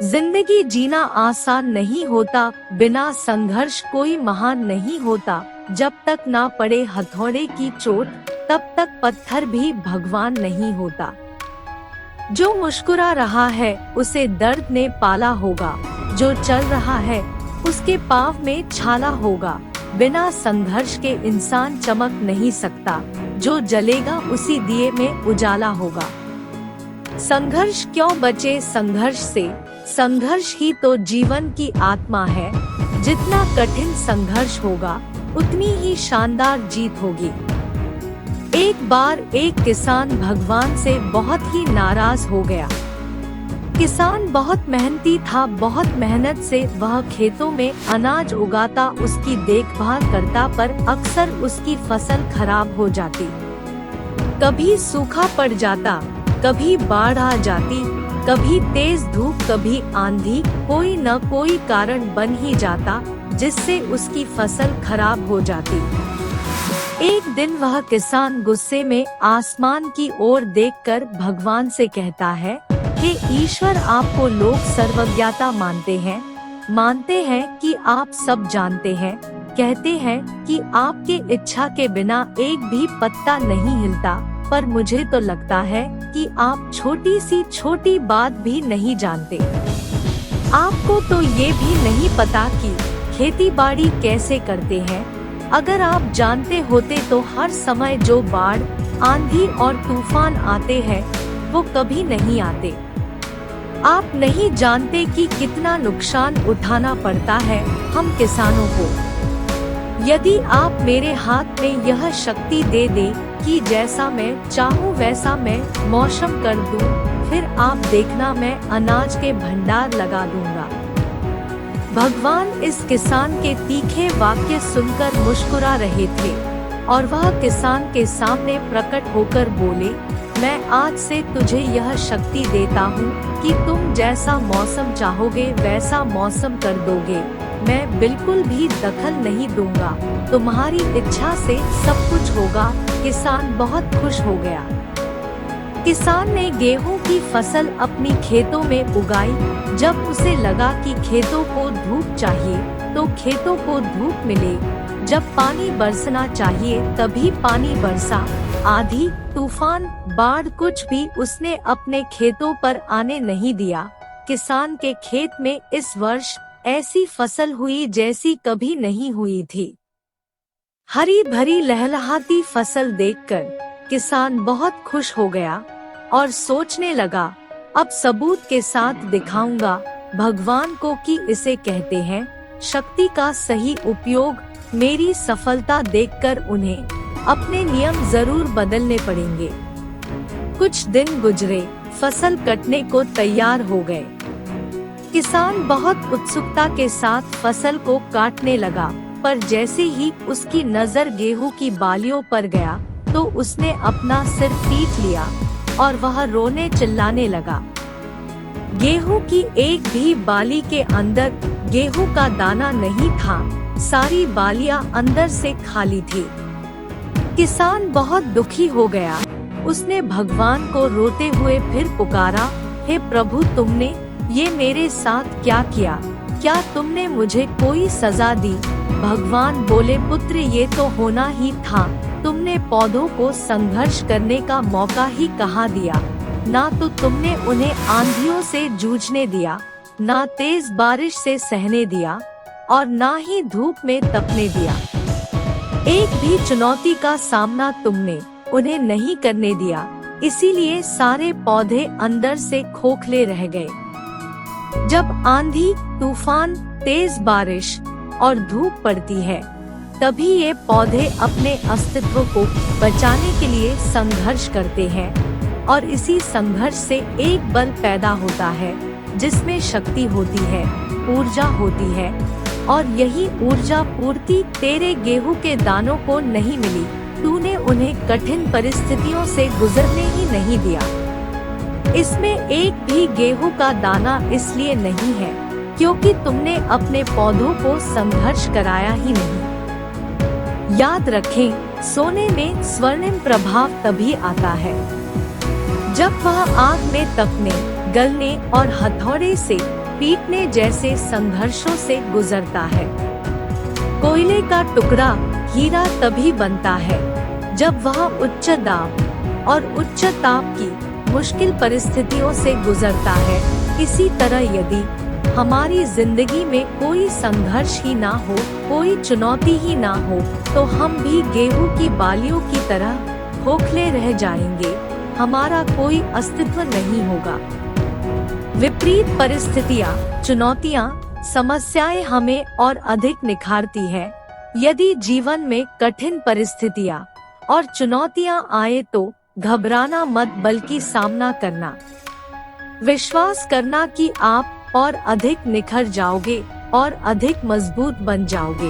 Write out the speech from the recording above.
जिंदगी जीना आसान नहीं होता, बिना संघर्ष कोई महान नहीं होता। जब तक ना पड़े हथौड़े की चोट, तब तक पत्थर भी भगवान नहीं होता। जो मुस्कुरा रहा है उसे दर्द ने पाला होगा, जो चल रहा है उसके पाँव में छाला होगा। बिना संघर्ष के इंसान चमक नहीं सकता, जो जलेगा उसी दिए में उजाला होगा। संघर्ष क्यों बचे संघर्ष से, संघर्ष ही तो जीवन की आत्मा है। जितना कठिन संघर्ष होगा उतनी ही शानदार जीत होगी। एक बार एक किसान भगवान से बहुत ही नाराज हो गया। किसान बहुत मेहनती था, बहुत मेहनत से वह खेतों में अनाज उगाता, उसकी देखभाल करता, पर अक्सर उसकी फसल खराब हो जाती। कभी सूखा पड़ जाता, कभी बाढ़ आ जाती, कभी तेज धूप, कभी आंधी, कोई न कोई कारण बन ही जाता जिससे उसकी फसल खराब हो जाती। एक दिन वह किसान गुस्से में आसमान की ओर देखकर भगवान से कहता है, हे ईश्वर, आपको लोग सर्वज्ञता मानते हैं कि आप सब जानते हैं, कहते हैं कि आपके इच्छा के बिना एक भी पत्ता नहीं हिलता, पर मुझे तो लगता है कि आप छोटी सी छोटी बात भी नहीं जानते। आपको तो ये भी नहीं पता कि खेती बाड़ी कैसे करते हैं। अगर आप जानते होते तो हर समय जो बाढ़, आंधी और तूफान आते हैं वो कभी नहीं आते। आप नहीं जानते कि कितना नुकसान उठाना पड़ता है हम किसानों को। यदि आप मेरे हाथ में यह शक्ति दे दे कि जैसा मैं चाहूँ वैसा मैं मौसम कर दूं, फिर आप देखना मैं अनाज के भंडार लगा दूंगा। भगवान इस किसान के तीखे वाक्य सुनकर मुस्कुरा रहे थे और वह किसान के सामने प्रकट होकर बोले, मैं आज से तुझे यह शक्ति देता हूँ कि तुम जैसा मौसम चाहोगे वैसा मौसम कर दोगे। मैं बिल्कुल भी दखल नहीं दूंगा, तुम्हारी इच्छा से सब कुछ होगा। किसान बहुत खुश हो गया। किसान ने गेहूं की फसल अपनी खेतों में उगाई। जब उसे लगा कि खेतों को धूप चाहिए तो खेतों को धूप मिले, जब पानी बरसना चाहिए तभी पानी बरसा। आंधी, तूफान, बाढ़, कुछ भी उसने अपने खेतों पर आने नहीं दिया। किसान के खेत में इस वर्ष ऐसी फसल हुई जैसी कभी नहीं हुई थी। हरी भरी लहलहाती फसल देखकर किसान बहुत खुश हो गया और सोचने लगा, अब सबूत के साथ दिखाऊंगा भगवान को कि इसे कहते हैं शक्ति का सही उपयोग। मेरी सफलता देखकर उन्हें अपने नियम जरूर बदलने पड़ेंगे। कुछ दिन गुजरे, फसल कटने को तैयार हो गए। किसान बहुत उत्सुकता के साथ फसल को काटने लगा, पर जैसे ही उसकी नजर गेहूं की बालियों पर गया तो उसने अपना सिर पीट लिया और वह रोने चिल्लाने लगा। गेहूं की एक भी बाली के अंदर गेहूं का दाना नहीं था, सारी बालियां अंदर से खाली थी। किसान बहुत दुखी हो गया। उसने भगवान को रोते हुए फिर पुकारा, हे प्रभु, तुमने ये मेरे साथ क्या किया? क्या तुमने मुझे कोई सजा दी? भगवान बोले, पुत्र, ये तो होना ही था। तुमने पौधों को संघर्ष करने का मौका ही कहाँ दिया? ना तो तुमने उन्हें आंधियों से जूझने दिया, ना तेज बारिश से सहने दिया और ना ही धूप में तपने दिया। एक भी चुनौती का सामना तुमने उन्हें नहीं करने दिया, इसीलिए सारे पौधे अंदर से खोखले रह गए। जब आंधी, तूफान, तेज बारिश और धूप पड़ती है तभी ये पौधे अपने अस्तित्व को बचाने के लिए संघर्ष करते हैं और इसी संघर्ष से एक बल पैदा होता है जिसमें शक्ति होती है, ऊर्जा होती है। और यही ऊर्जा पूर्ति तेरे गेहूं के दानों को नहीं मिली। तूने उन्हें कठिन परिस्थितियों से गुजरने ही नहीं दिया। इसमें एक भी गेहूं का दाना इसलिए नहीं है क्योंकि तुमने अपने पौधों को संघर्ष कराया ही नहीं। याद रखें, सोने में स्वर्णिम प्रभाव तभी आता है जब वह आग में तपने, गलने और हथौड़े से पीटने जैसे संघर्षों से गुजरता है। कोयले का टुकड़ा हीरा तभी बनता है जब वह उच्च दाब और उच्च ताप की मुश्किल परिस्थितियों से गुजरता है। इसी तरह यदि हमारी जिंदगी में कोई संघर्ष ही ना हो, कोई चुनौती ही ना हो, तो हम भी गेहूं की बालियों की तरह खोखले रह जाएंगे, हमारा कोई अस्तित्व नहीं होगा। विपरीत परिस्थितियाँ, चुनौतियाँ, समस्याएं हमें और अधिक निखारती है। यदि जीवन में कठिन परिस्थितियाँ और चुनौतियाँ आए तो घबराना मत, बल्कि सामना करना। विश्वास करना कि आप और अधिक निखर जाओगे और अधिक मजबूत बन जाओगे।